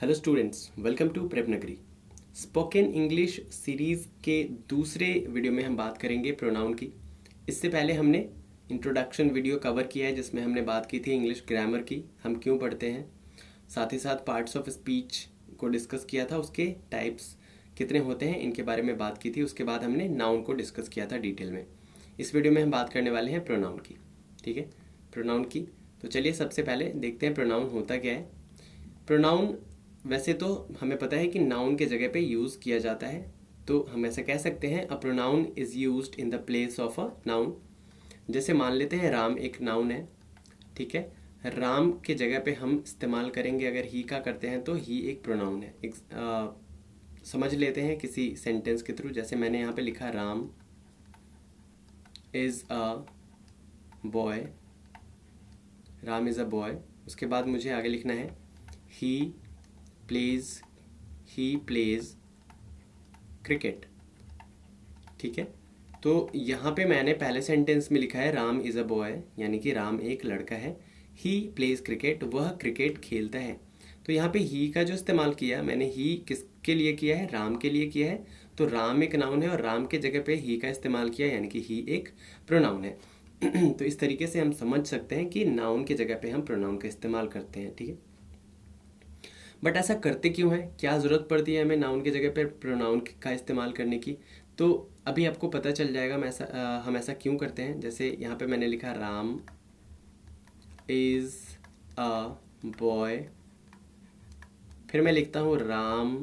Hello students, welcome to Prep Nagari. Spoken English series के दूसरे video में हम बात करेंगे प्रोनाउन की। इससे पहले हमने इंट्रोडक्शन वीडियो कवर किया है जिसमें हमने बात की थी इंग्लिश ग्रामर की, हम क्यों पढ़ते हैं। साथ ही साथ पार्ट्स ऑफ स्पीच को डिस्कस किया था, उसके टाइप्स कितने होते हैं इनके बारे में बात की थी। उसके बाद हमने नाउन को डिस्कस किया था डिटेल में। इस वीडियो में हम बात करने वाले हैं प्रोनाउन की। ठीक है, प्रोनाउन की। तो चलिए सबसे पहले देखते हैं प्रोनाउन होता क्या है। प्रोनाउन वैसे तो हमें पता है कि नाउन के जगह पे यूज़ किया जाता है, तो हम ऐसा कह सकते हैं a pronoun is used in the place of a noun. जैसे मान लेते हैं राम एक नाउन है, ठीक है। राम के जगह पे हम इस्तेमाल करेंगे, अगर ही का करते हैं तो ही एक प्रोनाउन है। समझ लेते हैं किसी सेंटेंस के थ्रू। जैसे मैंने यहाँ पे लिखा Ram is a boy, Ram is a boy. उसके बाद मुझे आगे लिखना है ही प्लेज क्रिकेट। ठीक है, तो यहाँ पे मैंने पहले सेंटेंस में लिखा है राम इज़ अ बॉय, यानी कि राम एक लड़का है। ही प्लेज क्रिकेट, वह क्रिकेट खेलता है। तो यहाँ पे ही का जो इस्तेमाल किया मैंने, ही किसके लिए किया है? राम के लिए किया है। तो राम एक नाउन है और राम के जगह पे ही का इस्तेमाल किया, यानी कि ही एक प्रोनाउन है। तो इस तरीके से हम समझ सकते हैं कि नाउन के जगह पे हम प्रोनाउन का इस्तेमाल करते हैं। ठीक है, बट ऐसा करते क्यों है? क्या ज़रूरत पड़ती है हमें नाउन की जगह पर प्रोनाउन का इस्तेमाल करने की? तो अभी आपको पता चल जाएगा हम ऐसा क्यों करते हैं। जैसे यहाँ पे मैंने लिखा राम इज़ अ बॉय, फिर मैं लिखता हूँ राम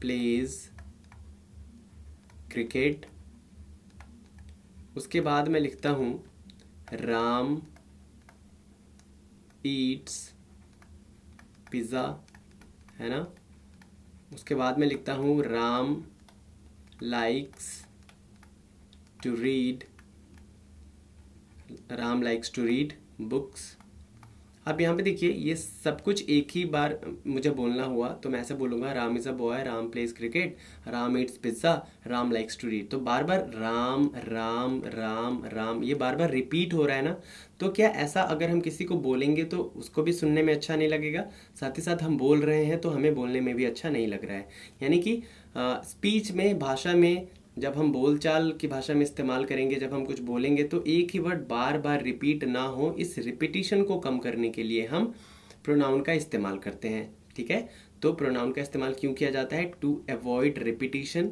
प्लेज क्रिकेट। उसके बाद मैं लिखता हूँ राम ईट्स पिज़्ज़ा, है ना। उसके बाद मैं लिखता हूँ Ram likes to read, Ram likes to read books. अब यहाँ पे देखिए, ये सब कुछ एक ही बार मुझे बोलना हुआ तो मैं ऐसे बोलूँगा Ram is a boy, Ram plays cricket, Ram eats pizza, Ram likes to read. तो बार बार राम राम राम राम ये बार बार रिपीट हो रहा है ना। तो क्या ऐसा अगर हम किसी को बोलेंगे तो उसको भी सुनने में अच्छा नहीं लगेगा, साथ ही साथ हम बोल रहे हैं तो हमें बोलने में भी अच्छा नहीं लग रहा है। यानी कि स्पीच में, भाषा में, जब हम बोलचाल की भाषा में इस्तेमाल करेंगे, जब हम कुछ बोलेंगे तो एक ही वर्ड बार बार रिपीट ना हो, इस रिपीटिशन को कम करने के लिए हम प्रोनाउन का इस्तेमाल करते हैं। ठीक है, तो प्रोनाउन का इस्तेमाल क्यों किया जाता है? To avoid repetition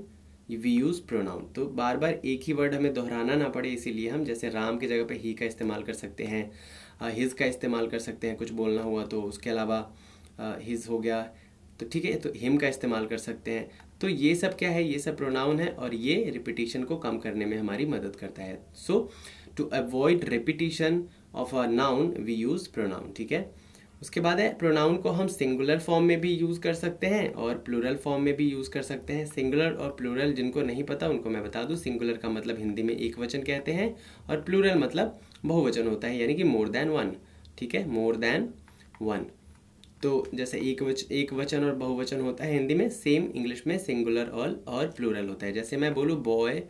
we use pronoun. तो बार बार एक ही वर्ड हमें दोहराना ना पड़े, इसीलिए हम जैसे राम की जगह पे ही का इस्तेमाल कर सकते हैं, हिज का इस्तेमाल कर सकते हैं कुछ बोलना हुआ तो। उसके अलावा हिज हो गया तो ठीक है, तो हिम का इस्तेमाल कर सकते हैं। तो ये सब क्या है? ये सब प्रोनाउन है और ये रिपीटिशन को कम करने में हमारी मदद करता है। So to avoid repetition of a noun we use pronoun. ठीक है, उसके बाद है प्रोनाउन को हम सिंगुलर फॉर्म में भी यूज़ कर सकते हैं और प्लूरल फॉर्म में भी यूज़ कर सकते हैं। सिंगुलर और प्लूरल जिनको नहीं पता उनको मैं बता दूं, सिंगुलर का मतलब हिंदी में एक वचन कहते हैं और प्लूरल मतलब बहुवचन होता है, यानी कि मोर देन वन। ठीक है, मोर देन वन। तो जैसे एक वचन और बहुवचन होता है हिंदी में, सेम इंग्लिश में सिंगुलर और प्लूरल होता है। जैसे मैं बोलूँ बॉय,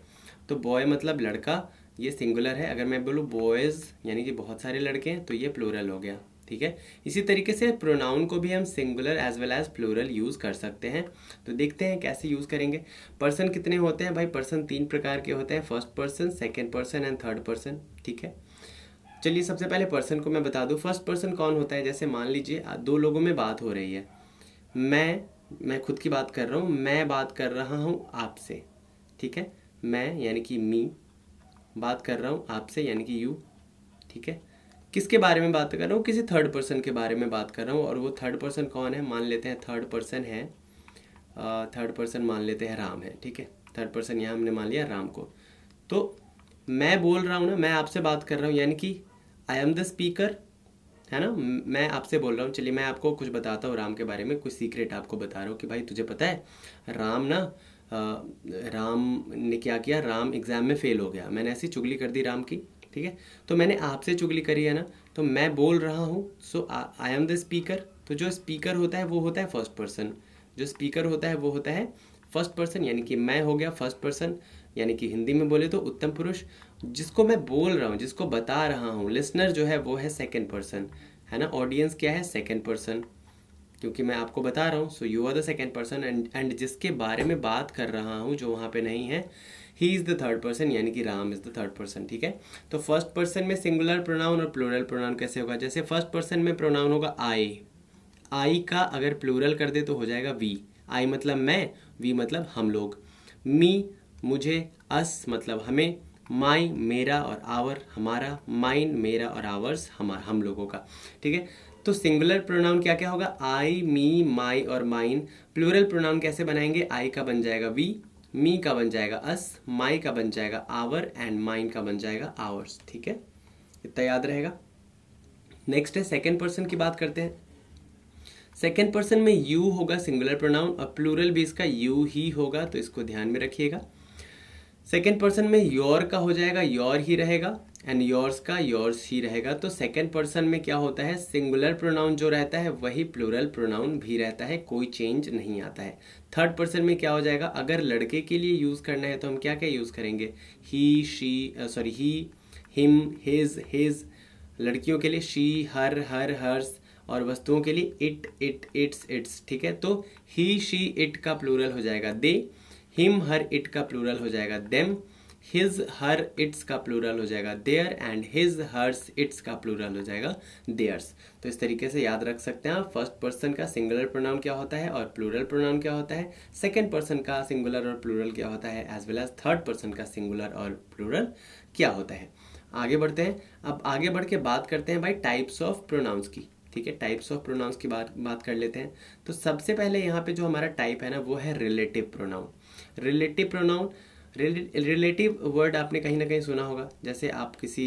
तो बॉय मतलब लड़का, ये सिंगुलर है। अगर मैं बोलूँ बॉयज़, यानी कि बहुत सारे लड़के हैं, तो ये प्लूरल हो गया। ठीक है, इसी तरीके से प्रोनाउन को भी हम singular as well as plural use कर सकते हैं। तो देखते हैं कैसे यूज़ करेंगे। पर्सन कितने होते हैं भाई? पर्सन 3 प्रकार के होते हैं, first person, second person and third person. ठीक है, चलिए सबसे पहले पर्सन को मैं बता दूं। फर्स्ट पर्सन कौन होता है? जैसे मान लीजिए दो लोगों में बात हो रही है, मैं खुद की बात कर रहा हूँ, मैं बात कर रहा हूँ आपसे। ठीक है, मैं यानी कि मी बात कर रहा हूँ आपसे, यानी कि यू। ठीक है, किसके बारे में बात कर रहा हूँ? किसी थर्ड पर्सन के बारे में बात कर रहा हूँ। और वो थर्ड पर्सन कौन है? मान लेते हैं थर्ड पर्सन है, थर्ड पर्सन मान लेते हैं राम है। ठीक है, थर्ड पर्सन यहाँ हमने मान लिया राम को। तो मैं बोल रहा हूँ ना, मैं आपसे बात कर रहा हूँ, यानी कि आई एम द स्पीकर, है ना। मैं आपसे बोल रहा हूँ। चलिए मैं आपको कुछ बताता हूँ राम के बारे में, कुछ सीक्रेट आपको बता रहा हूँ कि भाई तुझे पता है राम ना, राम ने क्या किया? राम एग्ज़ाम में फ़ेल हो गया। मैंने ऐसी चुगली कर दी राम की। ठीक है, तो मैंने आपसे चुगली करी है ना, तो मैं बोल रहा हूँ। सो आई एम द स्पीकर। तो जो स्पीकर होता है वो होता है फर्स्ट पर्सन, जो स्पीकर होता है वो होता है फर्स्ट पर्सन, यानी कि मैं हो गया फर्स्ट पर्सन, यानी कि हिंदी में बोले तो उत्तम पुरुष। जिसको मैं बोल रहा हूँ, जिसको बता रहा हूँ, लिसनर जो है वो है सेकंड पर्सन, है ना। ऑडियंस क्या है? Second person. क्योंकि मैं आपको बता रहा हूँ, so you are the second person, and जिसके बारे में बात कर रहा हूँ जो वहाँ पे नहीं है, he is the third person, यानी कि Ram is the third person. ठीक है, तो फर्स्ट पर्सन में सिंगुलर प्रोनाउन और प्लूरल प्रोनाउन कैसे होगा? जैसे फर्स्ट पर्सन में प्रोनाउन होगा आई का अगर प्लूरल कर दे तो हो जाएगा वी। आई मतलब मैं, वी मतलब हम लोग, मी मुझे, अस मतलब हमें, माई मेरा और आवर हमारा, माइन मेरा और आवर्स हम लोगों का। ठीक है, तो सिंगुलर प्रोनाउन क्या क्या होगा? आई, मी, माई और माइन। प्लूरल प्रोनाउन कैसे बनाएंगे? आई का बन जाएगा वी, मी का बन जाएगा अस, माई का बन जाएगा आवर एंड माइन का बन जाएगा आवर्स। ठीक है, इतना याद रहेगा। नेक्स्ट है सेकेंड पर्सन की बात करते हैं। सेकेंड पर्सन में यू होगा सिंगुलर प्रोनाउन और प्लूरल भी इसका यू ही होगा, तो इसको ध्यान में रखिएगा। सेकेंड पर्सन में योर का हो जाएगा योर ही रहेगा, एंड योर्स का योर्स ही रहेगा। तो सेकेंड पर्सन में क्या होता है? सिंगुलर प्रोनाउन जो रहता है वही प्लूरल प्रोनाउन भी रहता है, कोई चेंज नहीं आता है। थर्ड पर्सन में क्या हो जाएगा? अगर लड़के के लिए यूज़ करना है तो हम क्या क्या यूज़ करेंगे? He, she, sorry he, him, his. लड़कियों के लिए शी, हर, हर्स, और वस्तुओं के लिए इट, इट्स। ठीक है, तो ही, शी, इट का प्लूरल हो जाएगा दे, हिम, हर, इट का प्लूरल हो जाएगा देम, हिज, हर, इट्स का प्लूरल हो जाएगा their, and his, hers, its का प्लूरल हो जाएगा देयर्स। तो इस तरीके से याद रख सकते हैं आप फर्स्ट पर्सन का सिंगुलर प्रोनाउन क्या होता है और प्लूरल प्रोनाउन क्या होता है, सेकेंड पर्सन का सिंगुलर और प्लूरल क्या होता है, as well as third person का सिंगुलर और प्लूरल क्या होता है। आगे बढ़ते हैं। अब आगे बढ़ के बात करते हैं भाई टाइप्स ऑफ प्रोनाउंस की। ठीक है, टाइप्स ऑफ प्रोनाउंस की बात कर लेते हैं। तो सबसे पहले यहाँ पे जो हमारा टाइप है ना वो है relative pronoun. Relative pronoun, relative word आपने कहीं ना कहीं सुना होगा। जैसे आप किसी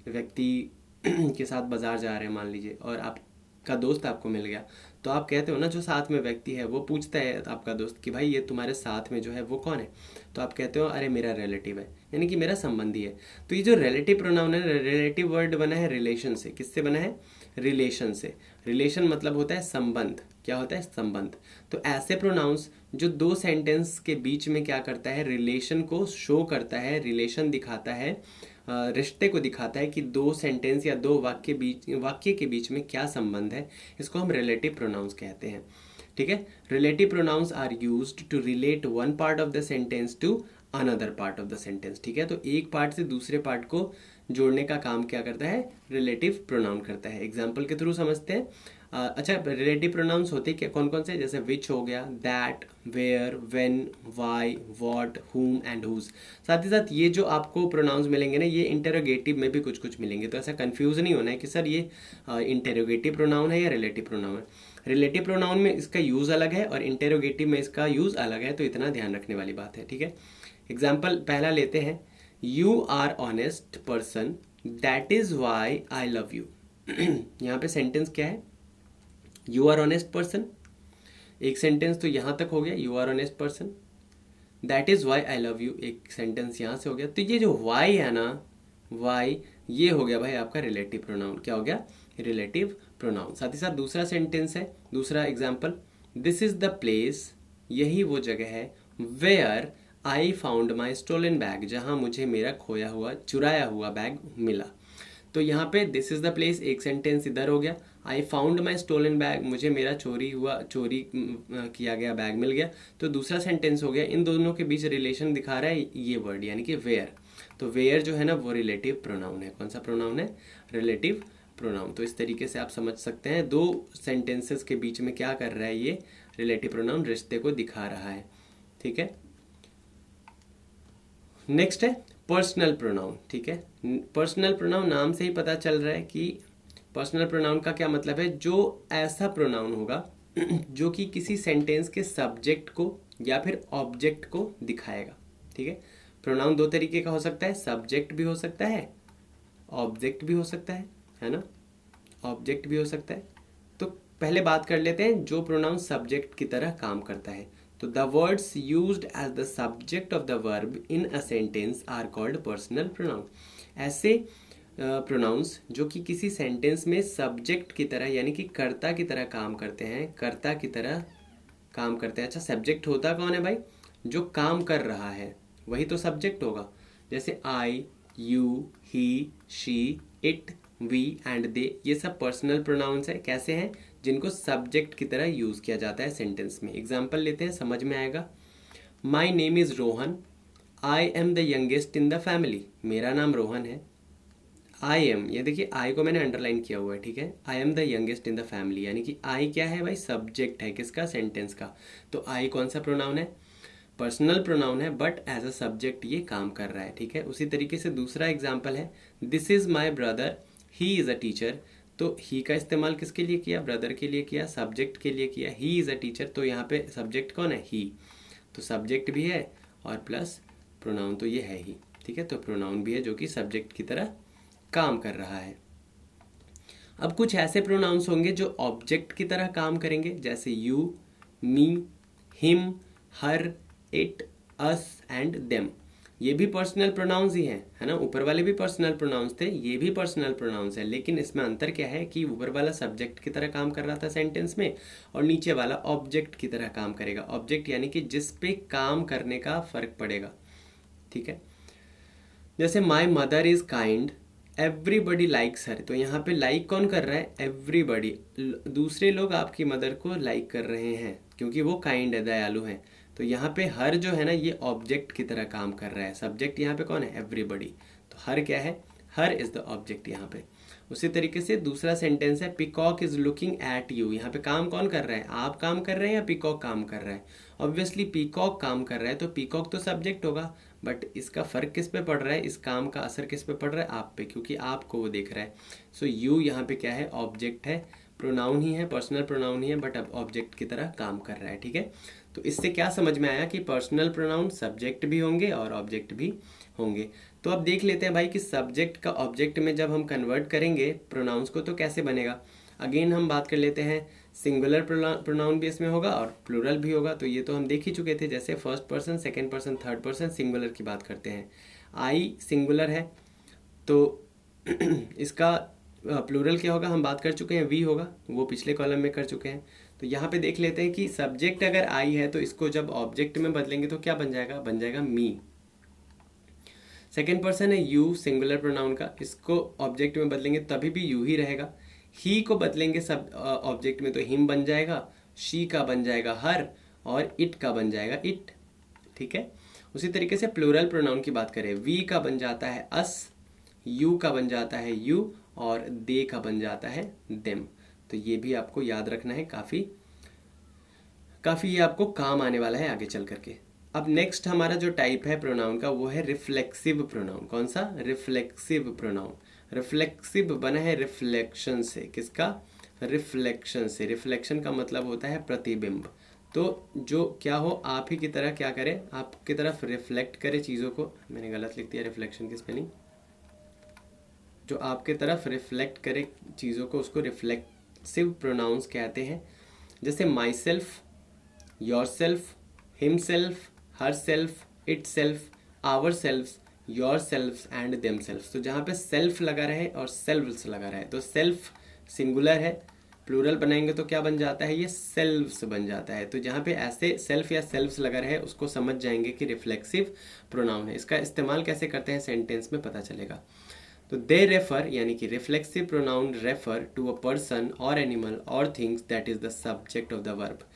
व्यक्ति के साथ बाजार जा रहे हैं मान लीजिए, और आपका दोस्त आपको मिल गया, तो आप कहते हो ना, जो साथ में व्यक्ति है वो पूछता है आपका दोस्त कि भाई ये तुम्हारे साथ में जो है वो कौन है? तो आप कहते हो अरे मेरा रिलेटिव है, यानी कि मेरा संबंधी है। तो ये जो रिलेटिव प्रोनाउन है, रिलेटिव वर्ड बना है रिलेशन से। किससे बना है? रिलेशन से। रिलेशन मतलब होता है संबंध। क्या होता है? संबंध। तो ऐसे प्रोनाउंस जो दो सेंटेंस के बीच में क्या करता है? रिलेशन को शो करता है, रिलेशन दिखाता है, रिश्ते को दिखाता है कि दो सेंटेंस या दो वाक्य के बीच में क्या संबंध है, इसको हम रिलेटिव प्रोनाउंस कहते हैं। ठीक है, relative pronouns are used to relate one part of the sentence to another part of the sentence. ठीक है, तो एक पार्ट से दूसरे पार्ट को जोड़ने का काम क्या करता है? रिलेटिव प्रोनाउन करता है। एग्जाम्पल के थ्रू समझते हैं। अच्छा, रिलेटिव प्रोनाउंस होते क्या कौन कौन से? जैसे विच हो गया, that, where, when, why, what, whom and whose. साथ ही साथ ये जो आपको प्रोनाउंस मिलेंगे ना, ये इंटेरोगेटिव में भी कुछ कुछ मिलेंगे, तो ऐसा कंफ्यूज नहीं होना है कि सर ये इंटेरोगेटिव प्रोनाउन है या रिलेटिव प्रोनाउन है। रिलेटिव प्रोनाउन में इसका यूज़ अलग है और इंटेरोगेटिव में इसका यूज़ अलग है, तो इतना ध्यान रखने वाली बात है। ठीक है, एग्जाम्पल पहला लेते हैं। You are honest person, that is why I love you. यहाँ पे सेंटेंस क्या है? You are honest person. एक सेंटेंस तो यहाँ तक हो गया, you are honest person, that is why I love you, एक सेंटेंस यहाँ से हो गया। तो ये जो वाई है ना, वाई, ये हो गया भाई आपका रिलेटिव प्रोनाउन। क्या हो गया? Relative pronoun. साथ ही साथ दूसरा सेंटेंस है, दूसरा example, this is the place, यही वो जगह है, where I found my stolen bag, जहाँ मुझे मेरा खोया हुआ, चुराया हुआ बैग मिला। तो यहाँ पे दिस इज द प्लेस, एक सेंटेंस इधर हो गया, I found my stolen bag, मुझे मेरा चोरी किया गया बैग मिल गया। तो दूसरा सेंटेंस हो गया। इन दोनों के बीच रिलेशन दिखा रहा है ये वर्ड, यानी कि वेयर। तो वेयर जो है ना वो रिलेटिव प्रोनाउन है। कौन सा प्रोनाउन है? Relative pronoun. तो इस तरीके से आप समझ सकते हैं दो सेंटेंसेस के बीच में क्या कर रहा है ये रिलेटिव प्रोनाउन, रिश्ते को दिखा रहा है। ठीक है, नेक्स्ट है पर्सनल प्रोनाउन। ठीक है, पर्सनल प्रोनाउन नाम से ही पता चल रहा है कि पर्सनल प्रोनाउन का क्या मतलब है, जो ऐसा प्रोनाउन होगा जो कि किसी सेंटेंस के सब्जेक्ट को या फिर ऑब्जेक्ट को दिखाएगा। ठीक है, प्रोनाउन दो तरीके का हो सकता है, सब्जेक्ट भी हो सकता है, ऑब्जेक्ट भी हो सकता है ना, ऑब्जेक्ट भी हो सकता है। तो पहले बात कर लेते हैं जो प्रोनाउन सब्जेक्ट की तरह काम करता है। तो the words used as the subject of the verb in a sentence are called personal pronoun. ऐसे प्रोनाउंस जो कि किसी सेंटेंस में सब्जेक्ट की तरह यानी कि कर्ता की तरह काम करते हैं, कर्ता की तरह काम करते हैं। अच्छा, सब्जेक्ट होता कौन है भाई? जो काम कर रहा है वही तो सब्जेक्ट होगा। जैसे I, you, he, she, it, we and they, ये सब पर्सनल प्रोनाउंस है। कैसे हैं? जिनको सब्जेक्ट की तरह यूज़ किया जाता है सेंटेंस में। एग्जाम्पल लेते हैं, समझ में आएगा। My name is Rohan, I am the youngest in the family. मेरा नाम रोहन है। आई एम, ये देखिए आई को मैंने अंडरलाइन किया हुआ है, ठीक है। I am the youngest in the family, यानी कि आई क्या है भाई? सब्जेक्ट है किसका? सेंटेंस का। तो आई कौन सा प्रोनाउन है? पर्सनल प्रोनाउन है, बट एज अ सब्जेक्ट ये काम कर रहा है, ठीक है। उसी तरीके से दूसरा एग्जाम्पल है, this is my brother, he is a teacher. तो ही का इस्तेमाल किसके लिए किया? ब्रदर के लिए किया, सब्जेक्ट के लिए किया। ही इज़ अ टीचर, तो यहाँ पे सब्जेक्ट कौन है? ही। तो सब्जेक्ट भी है और प्लस प्रोनाउन तो ये है ही, ठीक है। तो प्रोनाउन भी है जो कि सब्जेक्ट की तरह काम कर रहा है। अब कुछ ऐसे प्रोनाउंस होंगे जो ऑब्जेक्ट की तरह काम करेंगे, जैसे you, me, him, her, it, us and them. ये भी पर्सनल प्रोनाउंस ही हैं, है ना। ऊपर वाले भी पर्सनल प्रोनाउंस थे, ये भी पर्सनल प्रोनाउंस है, लेकिन इसमें अंतर क्या है कि ऊपर वाला सब्जेक्ट की तरह काम कर रहा था सेंटेंस में, और नीचे वाला ऑब्जेक्ट की तरह काम करेगा। ऑब्जेक्ट यानी कि जिस पे काम करने का फर्क पड़ेगा, ठीक है। जैसे my mother is kind, everybody likes her. तो यहाँ पे लाइक कौन कर रहा है? एवरीबडी। दूसरे लोग आपकी मदर को लाइक कर रहे हैं क्योंकि वो काइंड है, दयालु हैं। तो यहाँ पे हर जो है ना, ये ऑब्जेक्ट की तरह काम कर रहा है। सब्जेक्ट यहाँ पे कौन है? एवरीबडी। तो हर क्या है? हर इज द ऑब्जेक्ट यहाँ पे। उसी तरीके से दूसरा सेंटेंस है, peacock is looking at you. यहाँ पे काम कौन कर रहा है? आप काम कर रहे हैं या पिकॉक काम कर रहा है? ऑब्वियसली पिकॉक काम कर रहा है, तो पिकॉक तो सब्जेक्ट होगा, बट इसका फर्क किस पे पड़ रहा है? इस काम का असर किस पे पड़ रहा है? आप पे, क्योंकि आपको वो देख रहा है। सो यू यहाँ पे क्या है? ऑब्जेक्ट है, प्रोनाउन ही है, पर्सनल प्रोनाउन ही है, बट अब ऑब्जेक्ट की तरह काम कर रहा है, ठीक है। तो इससे क्या समझ में आया कि पर्सनल प्रोनाउन सब्जेक्ट भी होंगे और ऑब्जेक्ट भी होंगे। तो अब देख लेते हैं भाई कि सब्जेक्ट का ऑब्जेक्ट में जब हम कन्वर्ट करेंगे प्रोनाउंस को तो कैसे बनेगा। अगेन हम बात कर लेते हैं, सिंगुलर प्रोनाउन भी इसमें होगा और प्लूरल भी होगा। तो ये तो हम देख ही चुके थे, जैसे first person, second person, third person singular की बात करते हैं। आई सिंगुलर है, तो इसका प्लूरल क्या होगा? हम बात कर चुके हैं, वी होगा, वो पिछले कॉलम में कर चुके हैं। तो यहाँ पे देख लेते हैं कि सब्जेक्ट अगर आई है तो इसको जब ऑब्जेक्ट में बदलेंगे तो क्या बन जाएगा? बन जाएगा मी। सेकेंड पर्सन है यू, सिंगुलर प्रोनाउन का, इसको ऑब्जेक्ट में बदलेंगे तभी भी यू ही रहेगा। ही को बदलेंगे सब ऑब्जेक्ट में तो हिम बन जाएगा, शी का बन जाएगा हर, और इट का बन जाएगा इट, ठीक है। उसी तरीके से प्लूरल प्रोनाउन की बात करें, वी का बन जाता है अस, यू का बन जाता है यू, और दे का बन जाता है देम। तो ये भी आपको याद रखना है, काफ़ी ये आपको काम आने वाला है आगे चल करके। अब नेक्स्ट हमारा जो टाइप है प्रोनाउन का वो है रिफ्लेक्सिव प्रोनाउन। कौन सा? Reflexive pronoun. रिफ्लेक्सिव बना है रिफ्लेक्शन से। किसका? रिफ्लेक्शन से। रिफ्लेक्शन का मतलब होता है प्रतिबिंब। तो जो क्या हो, आप ही की तरह क्या करे, आपकी तरफ रिफ्लेक्ट करे चीज़ों को। मैंने गलत लिख दिया रिफ्लेक्शन की स्पेलिंग। जो आपके तरफ रिफ्लेक्ट करे चीज़ों को उसको रिफ्लेक्सिव प्रोनाउंस कहते हैं। जैसे myself, yourself, himself, herself, itself, ourself, yourself and themself. तो जहाँ पे सेल्फ लगा रहे और सेल्व्स लगा रहे, तो सेल्फ सिंगुलर है, प्लूरल बनाएंगे तो क्या बन जाता है? ये सेल्व्स बन जाता है। तो जहाँ पे ऐसे सेल्फ या सेल्व्स लगा रहे उसको समझ जाएंगे कि रिफ्लेक्सिव प्रोनाउन है। इसका इस्तेमाल कैसे करते हैं सेंटेंस में पता चलेगा। तो दे रेफर, यानी कि reflexive pronoun refer to a person और एनिमल और things that is the subject of the verb.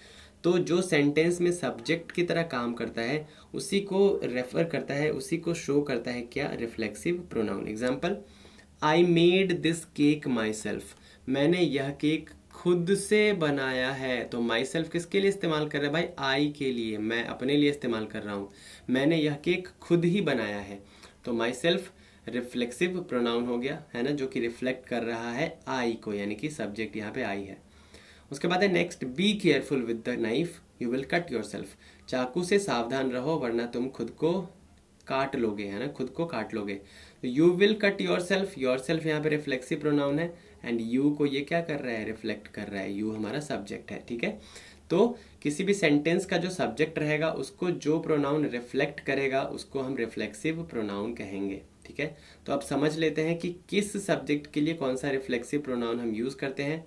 तो जो सेंटेंस में सब्जेक्ट की तरह काम करता है उसी को रेफर करता है, उसी को शो करता है क्या? Reflexive pronoun. Example, I made this cake my self. मैंने यह केक खुद से बनाया है। तो माई सेल्फ किसके लिए इस्तेमाल कर रहा है भाई? आई के लिए, मैं अपने लिए इस्तेमाल कर रहा हूँ। मैंने यह केक खुद ही बनाया है। तो माई सेल्फ रिफ्लेक्सिव प्रोनाउन हो गया, है ना, जो कि रिफ्लेक्ट कर रहा है आई को, यानी कि सब्जेक्ट यहाँ पे आई है। उसके बाद है next, be careful with the knife you will cut your self. चाकू से सावधान रहो वरना तुम खुद को काट लोगे, है ना, खुद को काट लोगे। तो you will cut your self, your self यहाँ पे रिफ्लेक्सिव प्रोनाउन है, एंड यू को ये क्या कर रहा है? रिफ्लेक्ट कर रहा है। यू हमारा सब्जेक्ट है, ठीक है। तो किसी भी सेंटेंस का जो सब्जेक्ट रहेगा उसको जो प्रोनाउन रिफ्लेक्ट करेगा उसको हम रिफ्लेक्सिव प्रोनाउन कहेंगे, ठीक है। तो अब समझ लेते हैं कि किस सब्जेक्ट के लिए कौन सा रिफ्लेक्सिव प्रोनाउन हम यूज़ करते हैं।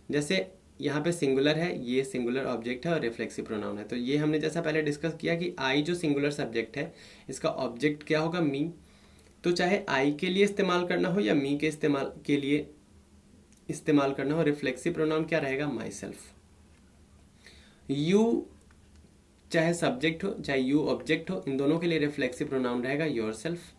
जैसे यहाँ पे सिंगुलर है, ये सिंगुलर ऑब्जेक्ट है और रिफ्लेक्सिव प्रोनाउन है। तो ये हमने जैसा पहले डिस्कस किया कि आई जो सिंगुलर सब्जेक्ट है इसका ऑब्जेक्ट क्या होगा? मी। तो चाहे आई के लिए इस्तेमाल करना हो या मी के इस्तेमाल के लिए इस्तेमाल करना हो, रिफ्लेक्सिव प्रोनाउन क्या रहेगा? My self. यू चाहे सब्जेक्ट हो चाहे यू ऑब्जेक्ट हो, इन दोनों के लिए रिफ्लेक्सिव प्रोनाउन रहेगा योर सेल्फ।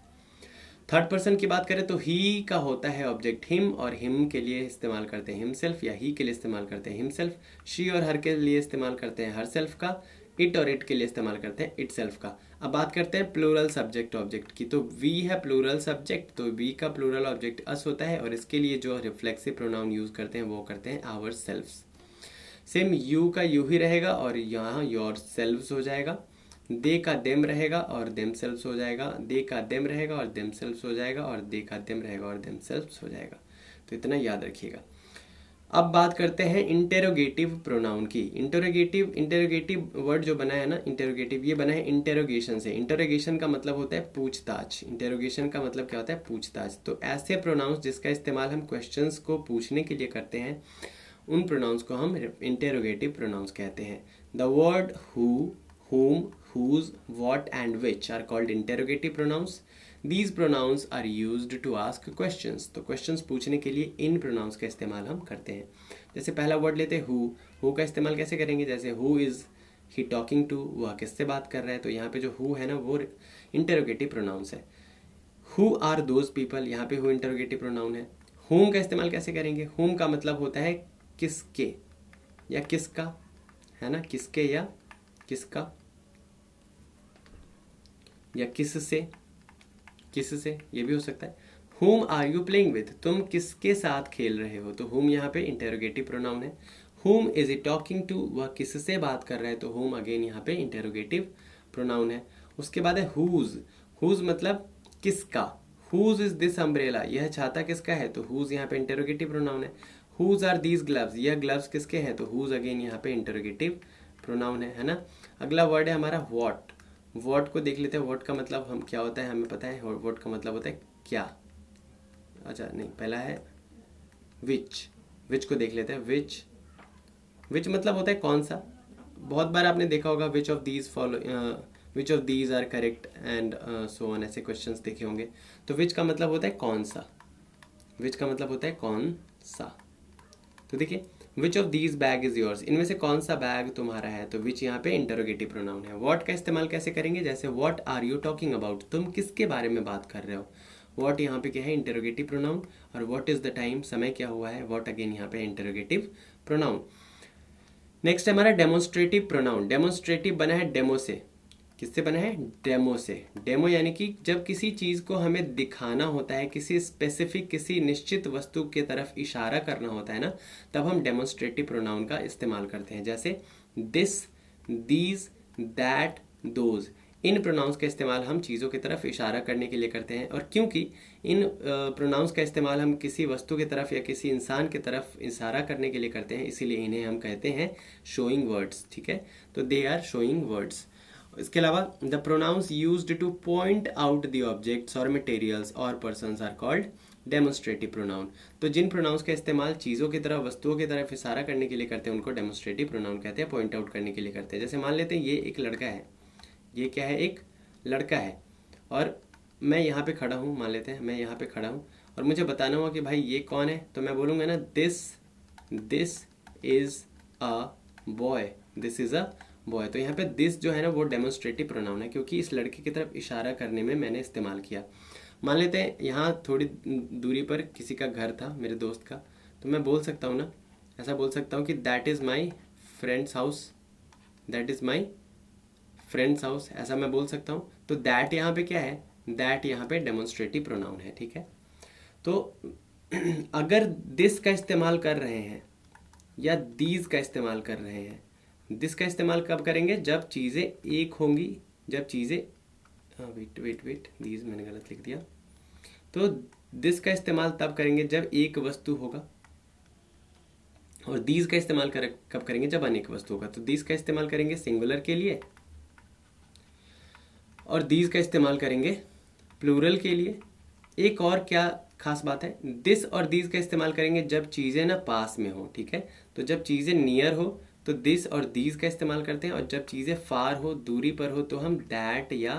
थर्ड पर्सन की बात करें तो ही का होता है ऑब्जेक्ट हिम, और हिम के लिए इस्तेमाल करते हैं हिमसेल्फ, या ही के लिए इस्तेमाल करते हैं हिमसेल्फ। शी और हर के लिए इस्तेमाल करते हैं हर सेल्फ का। इट और इट के लिए इस्तेमाल करते हैं इट सेल्फ का। अब बात करते हैं प्लूरल सब्जेक्ट ऑब्जेक्ट की, तो वी है प्लूरल सब्जेक्ट, तो वी का प्लूरल ऑब्जेक्ट अस होता है, और इसके लिए जो रिफ्लेक्सिव प्रोनाउन यूज करते हैं वो करते हैं आवर सेल्फ्स। सेम यू का यू ही रहेगा और यहाँ योर सेल्व्स हो जाएगा। दे का देम रहेगा और देम सेल्व्स हो जाएगा। दे का देम रहेगा और देम सेल्व्स हो जाएगा, और दे का देम रहेगा और देम सेल्व्स हो जाएगा। तो इतना याद रखिएगा। अब बात करते हैं इंटेरोगेटिव प्रोनाउन की। इंटेरोगेटिव वर्ड जो बना है ना, इंटेरोगेटिव, ये बना है इंटेरोगेशन से। इंटेरोगेशन का मतलब होता है पूछताछ। इंटेरोगेशन का मतलब क्या होता है? पूछताछ। तो ऐसे प्रोनाउंस जिसका इस्तेमाल हम क्वेश्चंस को पूछने के लिए करते हैं, उन प्रोनाउंस को हम इंटेरोगेटिव प्रोनाउंस कहते हैं। The word who, whom, whose, what and which are called interrogative pronouns. These pronouns are used to ask questions. तो questions पूछने के लिए इन pronouns का इस्तेमाल हम करते हैं। जैसे पहला वर्ड लेते हैं who का इस्तेमाल कैसे करेंगे? जैसे who is he talking to, वह किससे बात कर रहा है, तो यहाँ पे जो who है ना वो interrogative pronouns है। who are those people, यहाँ पे who interrogative pronoun है। whom का इस्तेमाल कैसे करेंगे? whom का मतलब होता है किसके या किसका, है ना, किसके या किसका, या किससे, किससे ये भी हो सकता है। whom are you playing with, तुम किसके साथ खेल रहे हो, तो whom यहाँ पे इंटेरोगेटिव प्रोनाउन है। whom is he talking to, वह किससे बात कर रहा है, तो whom अगेन यहाँ पे इंटेरोगेटिव प्रोनाउन है। उसके बाद है whose मतलब किसका। whose is this umbrella, यह छाता किसका है, तो whose यहाँ पे इंटेरोगेटिव प्रोनाउन है। whose are these gloves, यह ग्लव्स किसके हैं, तो whose अगेन यहाँ पे इंटेरोगेटिव प्रोनाउन है ना। अगला वर्ड है हमारा वॉट को देख लेते हैं। वॉट का मतलब हम क्या होता है, हमें पता है। वॉट का मतलब होता है क्या। अच्छा नहीं, पहला है विच को देख लेते हैं। विच मतलब होता है कौन सा। बहुत बार आपने देखा होगा which of these are correct and so on, ऐसे क्वेश्चंस देखे होंगे। तो विच का मतलब होता है कौन सा। विच का मतलब होता है कौन सा। तो देखिए विच of these bag is yours, इनमें से कौन सा बैग तुम्हारा है, तो विच यहाँ पे इंटरोगेटिव प्रोनाउन है। व्हाट का इस्तेमाल कैसे करेंगे? जैसे what are you talking about, तुम किसके बारे में बात कर रहे हो। व्हाट यहाँ पे क्या है? Interrogative pronoun. और व्हाट इज द टाइम, समय क्या हुआ है, व्हाट अगेन यहाँ पे इंटरोगेटिव प्रोनाउन। नेक्स्ट है हमारा डेमोन्स्ट्रेटिव प्रोनाउन। डेमोन्स्ट्रेटिव बना है डेमो से। किससे बना है? डेमो से। डेमो यानी कि जब किसी चीज़ को हमें दिखाना होता है, किसी स्पेसिफिक, किसी निश्चित वस्तु के तरफ इशारा करना होता है ना, तब हम डेमोन्स्ट्रेटिव प्रोनाउन का इस्तेमाल करते हैं। जैसे दिस, दीज, दैट, दोज, इन प्रोनाउंस का इस्तेमाल हम चीज़ों की तरफ इशारा करने के लिए करते हैं। और क्योंकि इन प्रोनाउंस का इस्तेमाल हम किसी वस्तु की तरफ या किसी इंसान की तरफ इशारा करने के लिए करते हैं, इसीलिए इन्हें हम कहते हैं शोइंग वर्ड्स। ठीक है, तो दे आर शोइंग वर्ड्स। इसके अलावा the pronouns used to point out the objects और मटेरियल्स और persons are called demonstrative pronoun. तो जिन प्रोनाउंस का इस्तेमाल चीज़ों की तरफ, वस्तुओं की तरफ इशारा करने के लिए करते हैं, उनको डेमोन्स्ट्रेटिव प्रोनाउन कहते हैं, पॉइंट आउट करने के लिए करते हैं। जैसे मान लेते हैं ये एक लड़का है, ये क्या है? एक लड़का है, और मैं यहाँ पे खड़ा हूँ। मान लेते हैं मैं यहाँ पे खड़ा हूँ और मुझे बताना हुआ कि भाई ये कौन है, तो मैं बोलूँगा ना this is a boy, this is a boy. तो यहाँ पे दिस जो है ना वो डेमोन्स्ट्रेटिव प्रोनाउन है, क्योंकि इस लड़के की तरफ इशारा करने में मैंने इस्तेमाल किया। मान लेते हैं यहाँ थोड़ी दूरी पर किसी का घर था, मेरे दोस्त का, तो मैं बोल सकता हूँ ना, ऐसा बोल सकता हूँ कि that is my friends house, that is my friends house, ऐसा मैं बोल सकता हूँ। तो दैट यहाँ पे क्या है? दैट यहाँ पे डेमोन्स्ट्रेटिव प्रोनाउन है। ठीक है, तो अगर दिस का इस्तेमाल कर रहे हैं या दीज का इस्तेमाल कर रहे हैं, दिस का इस्तेमाल कब करेंगे? जब चीज़ें एक होंगी, जब चीज़ें वेट दीज मैंने गलत लिख दिया। तो दिस का इस्तेमाल तब करेंगे जब एक वस्तु होगा, और दीज का इस्तेमाल कब करेंगे? जब अनेक वस्तु होगा। तो दीज का इस्तेमाल करेंगे सिंगुलर के लिए, और दीज का इस्तेमाल करेंगे प्लूरल के लिए। एक और क्या खास बात है, दिस और दीज का इस्तेमाल करेंगे जब चीज़ें ना पास में हो। ठीक है, तो जब चीज़ें नियर हो तो दिस और दीज का इस्तेमाल करते हैं, और जब चीज़ें फार हो, दूरी पर हो, तो हम दैट या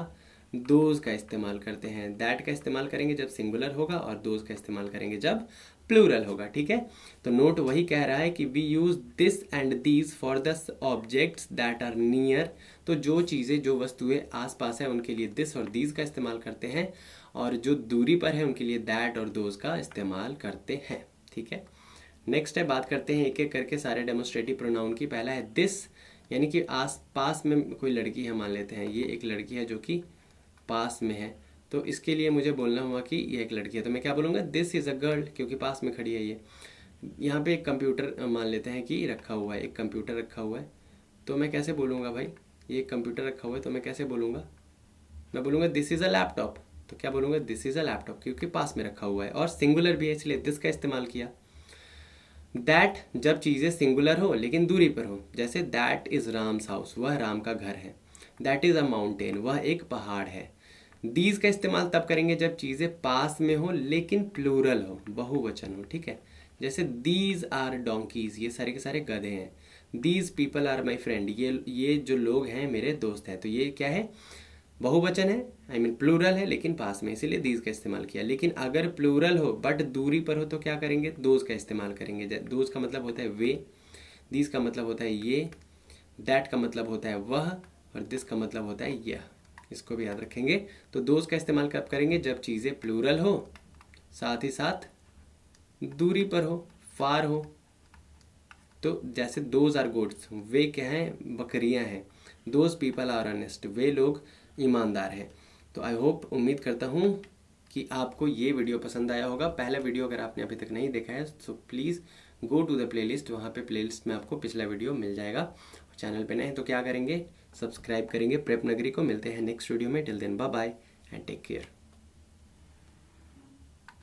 दोज का इस्तेमाल करते हैं। दैट का इस्तेमाल करेंगे जब सिंगुलर होगा और दोज का इस्तेमाल करेंगे जब प्लूरल होगा। ठीक है, तो नोट वही कह रहा है कि we use this and these for the objects that are near. तो जो चीज़ें, जो वस्तुएं आसपास है उनके लिए दिस और दीज का इस्तेमाल करते हैं, और जो दूरी पर है उनके लिए दैट और दोज का इस्तेमाल करते हैं। ठीक है, नेक्स्ट है, बात करते हैं एक एक करके सारे डेमोस्ट्रेटिव प्रोनाउन की। पहला है दिस, यानी कि आस पास में कोई लड़की है, मान लेते हैं ये एक लड़की है जो कि पास में है, तो इसके लिए मुझे बोलना हुआ कि ये एक लड़की है, तो मैं क्या बोलूँगा, दिस इज़ अ गर्ल, क्योंकि पास में खड़ी है ये। यहाँ पे एक कंप्यूटर मान लेते हैं कि रखा हुआ है, एक कंप्यूटर रखा हुआ है, तो मैं कैसे बोलूँगा भाई, ये एक कंप्यूटर रखा हुआ है, तो मैं कैसे बोलूँगा, मैं बोलूँगा दिस इज़ अ लैपटॉप। तो क्या बोलूँगा, दिस इज़ अ लैपटॉप, क्योंकि पास में रखा हुआ है और सिंगुलर भी है इसलिए दिस का इस्तेमाल किया। दैट, जब चीज़ें सिंगुलर हो लेकिन दूरी पर हो, जैसे दैट इज़ राम्स हाउस, वह राम का घर है। दैट इज़ अ माउंटेन, वह एक पहाड़ है। दीज का इस्तेमाल तब करेंगे जब चीज़ें पास में हो लेकिन प्लूरल हो, बहुवचन हो। ठीक है, जैसे दीज आर डोंकीज, ये सारे के सारे गधे हैं। These people are my friend, ये जो लोग हैं मेरे दोस्त हैं। तो ये क्या है, बहुवचन है, आई मीन प्लूरल है लेकिन पास में, इसीलिए दीज का इस्तेमाल किया। लेकिन अगर प्लूरल हो बट दूरी पर हो तो क्या करेंगे, दोज का इस्तेमाल करेंगे। दोज का मतलब होता है वे, दीज का मतलब होता है ये, दैट का मतलब होता है वह, और दिस का मतलब होता है यह। इसको भी याद रखेंगे। तो दोज का इस्तेमाल कब करेंगे, जब चीज़ें प्लूरल हो, साथ ही साथ दूरी पर हो, फार हो। तो जैसे दोज आर गुड्स, वे क्या हैं, बकरियां हैं। दोज पीपल आर ऑनेस्ट, वे लोग ईमानदार हैं। तो आई होप, उम्मीद करता हूँ कि आपको ये वीडियो पसंद आया होगा। पहला वीडियो अगर आपने अभी तक नहीं देखा है तो please go to the playlist, वहाँ पे प्लेलिस्ट में आपको पिछला वीडियो मिल जाएगा। चैनल पे नए हैं तो क्या करेंगे, सब्सक्राइब करेंगे प्रेप नगरी को। मिलते हैं नेक्स्ट वीडियो में, till then bye bye and take care.